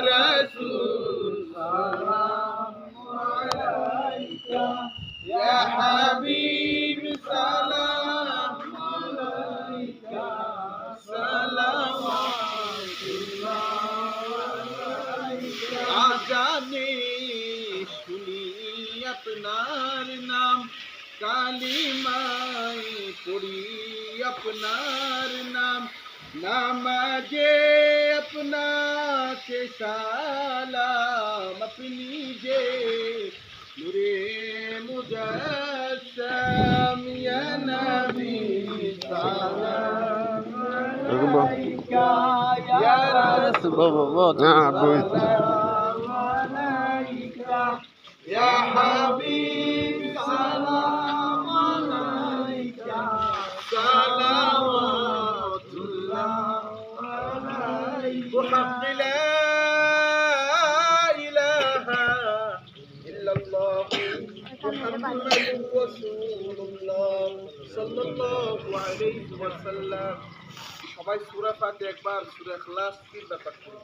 رسول سلام عليك يا حبيب سلام عليك صلوات আজানে শুনি আপনার নাম কালিমায় পড়ি আপনার নাম নামাজে আপনাকে সালাম আপনি যে নূরে মুজাসসাম ইয়া নবী সালাম আলাইকা ইয়া রাসূলুল্লাহ يا حبيب سلام عليك صلوات الله عليك وحق لا إله إلا الله محمد رسول الله صلى الله عليه وسلم সবাই সূরা ফাতিহা একবার সূরা ইখলাস তিনবার পাঠ করুন।